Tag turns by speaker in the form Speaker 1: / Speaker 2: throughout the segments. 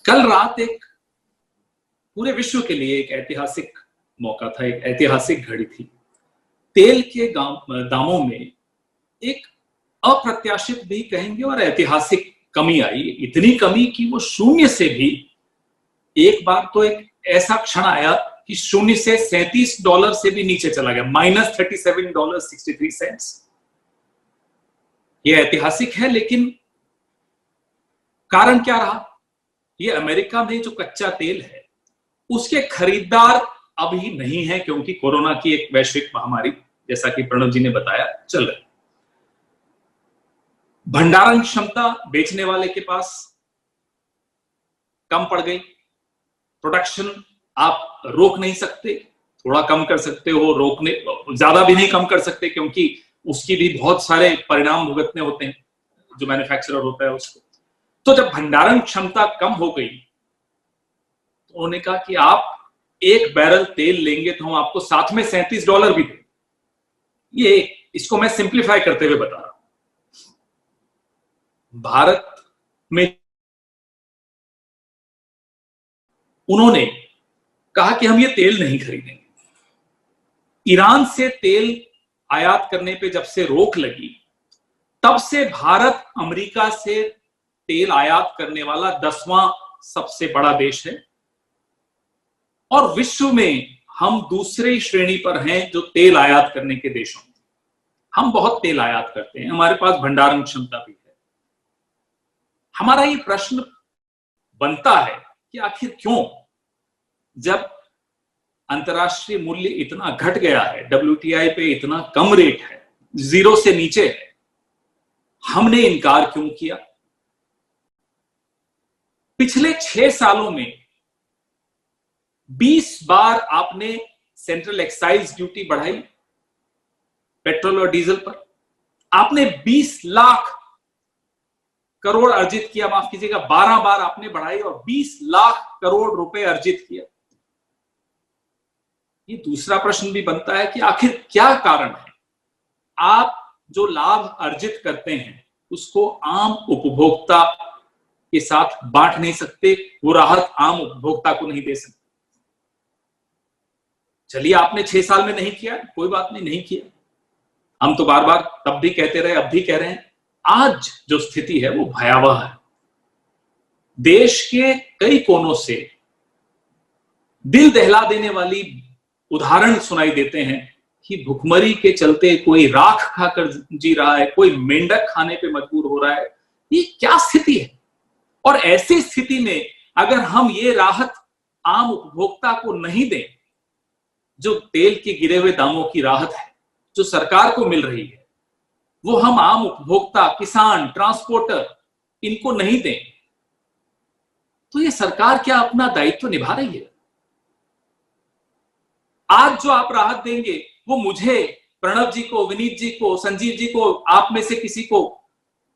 Speaker 1: कल रात एक पूरे विश्व के लिए एक ऐतिहासिक मौका था, एक ऐतिहासिक घड़ी थी। तेल के दामों में एक अप्रत्याशित भी कहेंगे और ऐतिहासिक कमी आई, इतनी कमी कि वो शून्य से भी एक बार तो एक ऐसा क्षण आया कि शून्य से $37 से भी नीचे चला गया, -$37.63। यह ऐतिहासिक है, लेकिन कारण क्या रहा? ये अमेरिका में जो कच्चा तेल है उसके खरीदार अभी नहीं है, क्योंकि कोरोना की एक वैश्विक महामारी, जैसा कि प्रणव जी ने बताया, चल रही। भंडारण क्षमता बेचने वाले के पास कम पड़ गई। प्रोडक्शन आप रोक नहीं सकते, थोड़ा कम कर सकते हो, रोकने ज्यादा भी नहीं कम कर सकते, क्योंकि उसकी भी बहुत सारे परिणाम भुगतने होते हैं जो मैन्युफैक्चरर होता है उसको। तो जब भंडारण क्षमता कम हो गई तो उन्होंने कहा कि आप एक बैरल तेल लेंगे तो हम आपको साथ में $37 भी दें। ये इसको मैं सिंप्लीफाई करते हुए बता रहा हूं। भारत में उन्होंने कहा कि हम ये तेल नहीं खरीदेंगे। ईरान से तेल आयात करने पे जब से रोक लगी, तब से भारत अमेरिका से तेल आयात करने वाला 10वां सबसे बड़ा देश है और विश्व में हम दूसरी श्रेणी पर हैं जो तेल आयात करने के देशों में। हम बहुत तेल आयात करते हैं, हमारे पास भंडारण क्षमता भी है। हमारा ये प्रश्न बनता है कि आखिर क्यों, जब अंतरराष्ट्रीय मूल्य इतना घट गया है, WTI पे इतना कम रेट है, 0 से नीचे है, हमने इनकार क्यों किया? पिछले 6 सालों में 20 बार आपने सेंट्रल एक्साइज ड्यूटी बढ़ाई पेट्रोल और डीजल पर। आपने 20 लाख करोड़ अर्जित किया, माफ कीजिएगा, 12 बार आपने बढ़ाई और 20 लाख करोड़ रुपए अर्जित किया। ये दूसरा प्रश्न भी बनता है कि आखिर क्या कारण है? आप जो लाभ अर्जित करते हैं उसको आम उपभोक्ता के साथ बांट नहीं सकते, वो राहत आम उपभोक्ता को नहीं दे सकते। चलिए, आपने 6 साल में नहीं किया, कोई बात नहीं, नहीं किया। हम तो बार बार तब भी कहते रहे, अब भी कह रहे हैं। आज जो स्थिति है वो भयावह है। देश के कई कोनों से दिल दहला देने वाली उदाहरण सुनाई देते हैं कि भुखमरी के चलते कोई राख खाकर जी रहा है, कोई मेंढक खाने पे मजबूर हो रहा है। ये क्या स्थिति है? और ऐसी स्थिति में अगर हम ये राहत आम उपभोक्ता को नहीं दें, जो तेल के गिरे हुए दामों की राहत है जो सरकार को मिल रही है, वो हम आम उपभोक्ता, किसान, ट्रांसपोर्टर इनको नहीं दें, तो ये सरकार क्या अपना दायित्व निभा रही है? आज जो आप राहत देंगे वो मुझे, प्रणव जी को, विनीत जी को, संजीव जी को, आप में से किसी को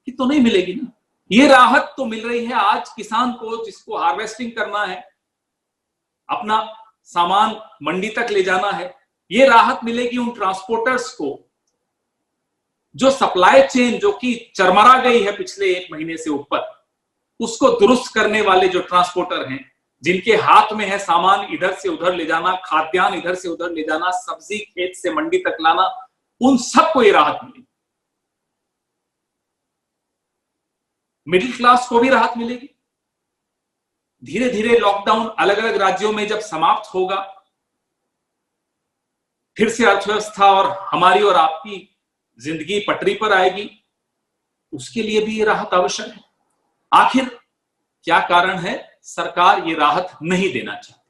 Speaker 1: कि तो नहीं मिलेगी ना। ये राहत तो मिल रही है आज किसान को, जिसको हार्वेस्टिंग करना है, अपना सामान मंडी तक ले जाना है। ये राहत मिलेगी उन ट्रांसपोर्टर्स को, जो सप्लाई चेन जो कि चरमरा गई है पिछले 1 महीने से ऊपर, उसको दुरुस्त करने वाले जो ट्रांसपोर्टर हैं, जिनके हाथ में है सामान इधर से उधर ले जाना, खाद्यान्न इधर से उधर ले जाना, सब्जी खेत से मंडी तक लाना, उन सबको ये राहत मिलेगी। मिडिल क्लास को भी राहत मिलेगी। धीरे धीरे लॉकडाउन अलग अलग राज्यों में जब समाप्त होगा, फिर से अर्थव्यवस्था और हमारी और आपकी जिंदगी पटरी पर आएगी, उसके लिए भी ये राहत आवश्यक है। आखिर क्या कारण है सरकार ये राहत नहीं देना चाहती?